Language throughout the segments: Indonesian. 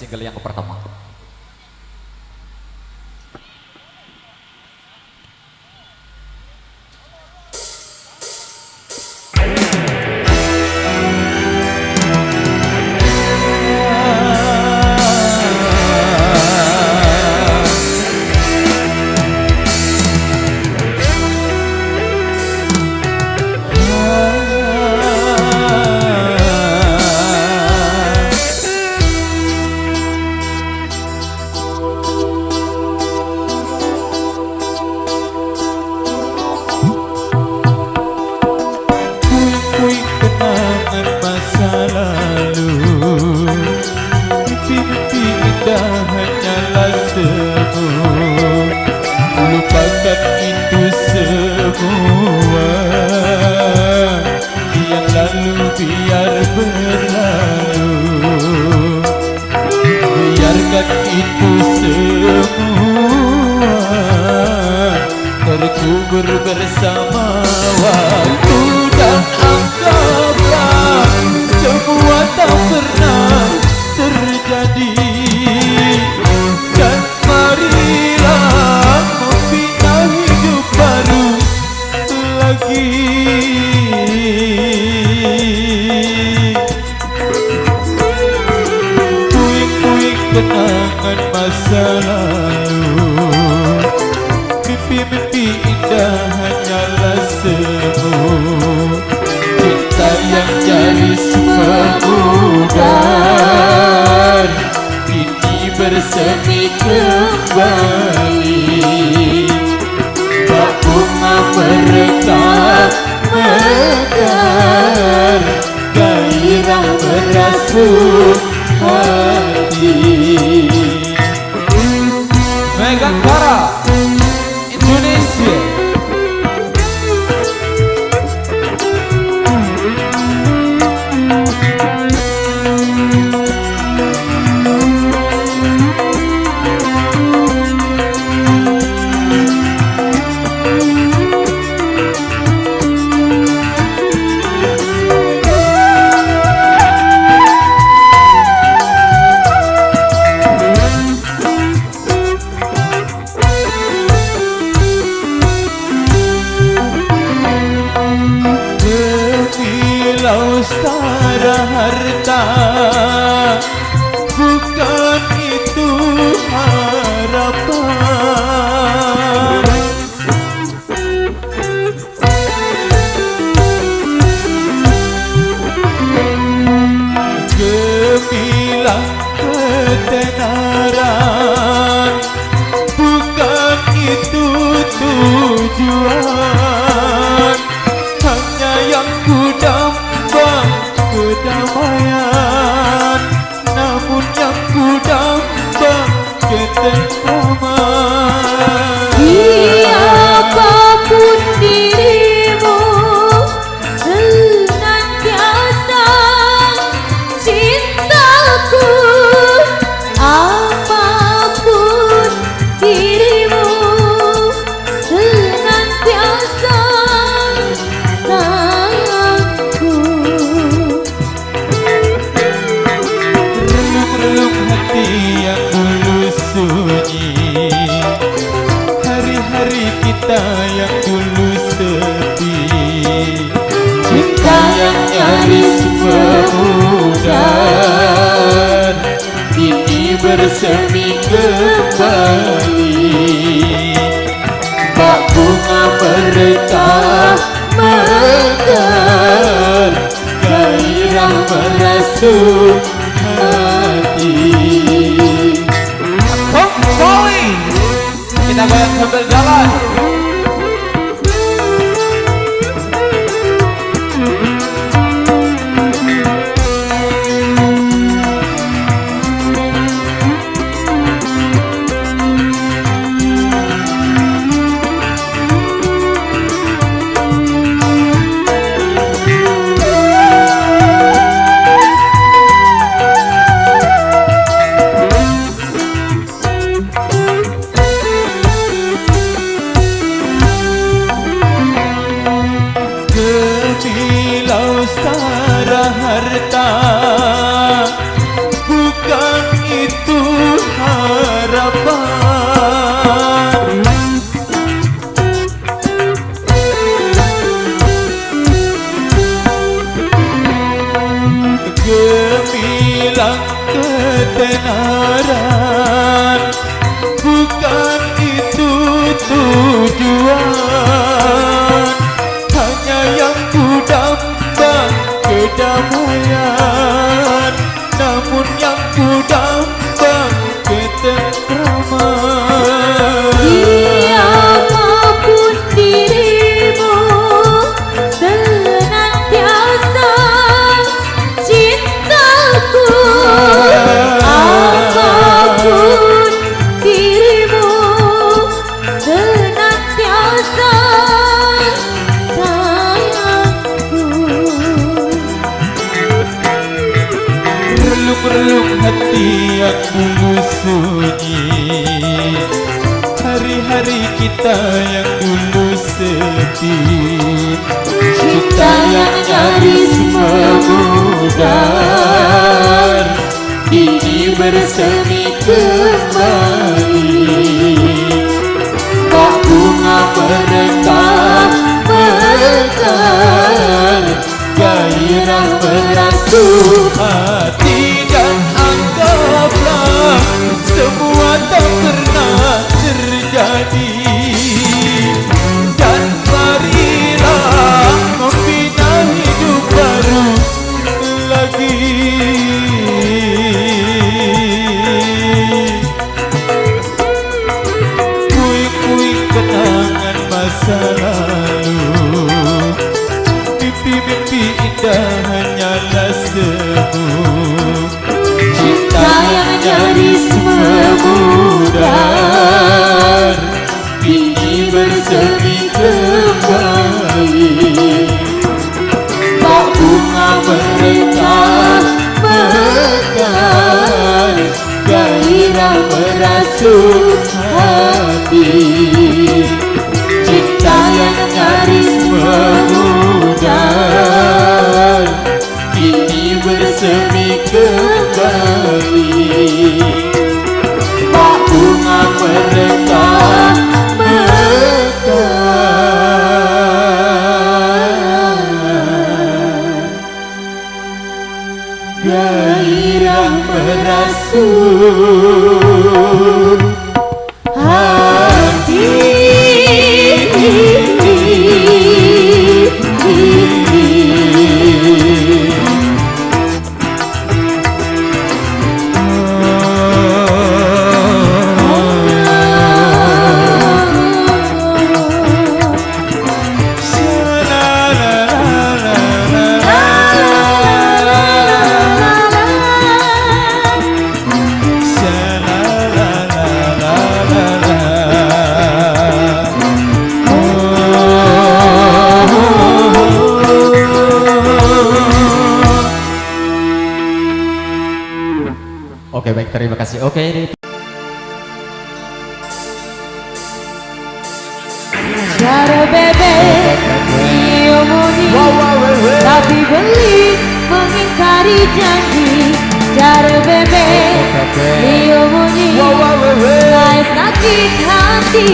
single yang pertama. Terkubur bersama waktu dan anggaplah semua tak pernah terjadi. Dan marilah membina hidup baru lagi. Puing-puing kenangan masa lalu, mimpi-mimpi indah hanyalah semu. Cinta yang nyaris memudar kini bersemi kembali. Bak bunga merekah mekar, gairah merasuk hati. Megantara Indonesia. Setara harta, bukan itu harapan. Gemilang ketenaran, bukan itu tujuan. Hanya yang ku kedamaian, namun yang ku dambang ketentraman. Siapapun dirimu, senantiasa cintaku. Apapun dirimu, senantiasa sayangku. Relung hati yang dulu sunyi, hari-hari kita yang dulu sepi. Cinta yang nyaris memudar kini bersemi kembali. Bak bunga merekah mekar, gairah merasuk hati. Kita goyang sambil jalan. itu harapan. Gemilang ketenaran, bukan itu tujuan. Hanya yang ku dambang kedamaian, namun yang ku dambang ketentraman. Siapapun dirimu, senantiasa cintaku. Apapun dirimu, senantiasa sayangku. Relung-relung hati yang dulu sunyi, hari-hari kita yang dulu sepi, cinta yang nyaris memudar, kini bersemi kembali. Bak bunga merekah mekar, gairah merasuk hati, dan anggaplah semua tak pernah terjadi. Dan marilah membina hidup baru lagi. Puing-puing kenangan masa lalu, mimpi-mimpi indah hanyalah semu. Cinta yang nyaris memudar, kini bersemi kembali. Bak bunga merekah mekar, gairah merasuk hati. Cinta yang nyaris memudar, kini bersemi kembali. Bak bunga merekah mekar, gairah merasuk hati. Oke, baik, terima kasih. Oke, ini Cara bebek diomongin, tapi beli mengingkari janji. Cara bebek diomongin, saya sakit hati.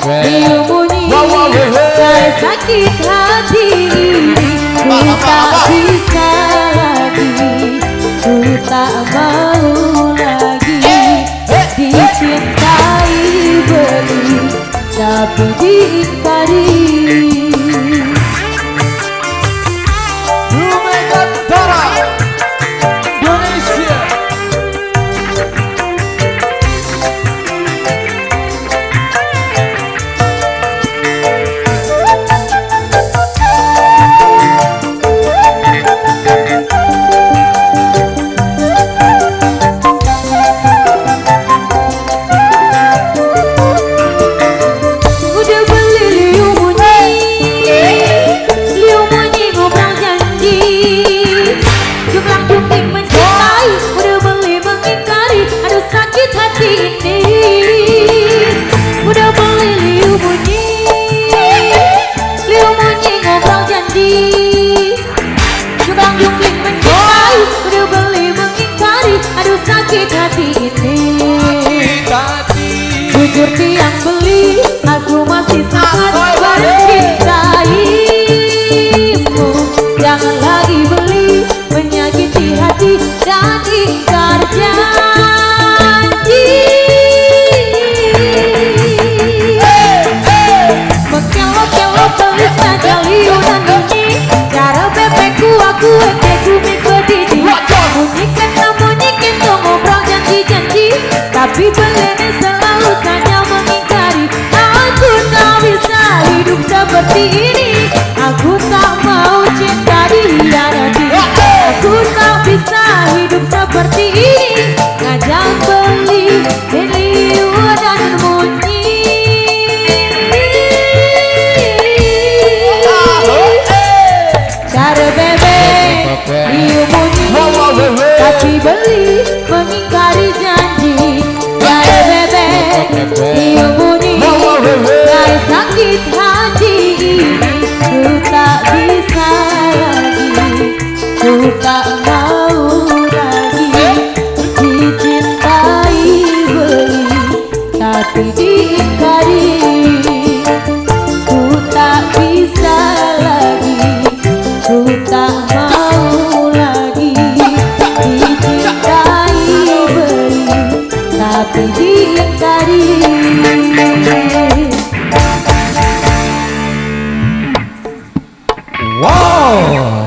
diumuni dari sakit hati ini. Ku tak bisa lagi, ku tak mau lagi dicintai beli, tapi diingkari. Nusantara Indonesia. Udah beli liu munyi ngobrol janji, jumlah jumling mencintai. Udah beli mengingkari, aduh sakit hati ini. Udah beli liu munyi ngobrol janji, jumlah jumling mencintai. Udah beli mengingkari, aduh sakit hati ini. Jujur tiang beli, aku masih sangat mencintaimu. Jangan lagi beli, menyakiti hati dan ingkar janji. Mengkelok-kelok beli saja liu dan bunyi, cara bebekku aku ekeku miko didi. Bunyikan dong ngobrol janji-janji, tapi beli selalu saja mengingkari. Aku tak bisa hidup seperti ini, aku tak mau cinta dihianati. Aku tak bisa hidup seperti ini, ngajak beli liu dan munyi. Cara bebek liu munyi, tapi beli mengingkari janji. Cara bebek liu munyi, dari sakit hati ini. Ku tak bisa lagi, ku tak mau lagi dicintai beli, tapi diingkari. Ku tak bisa lagi, ku tak mau lagi dicintai beli, tapi diingkari. Wow,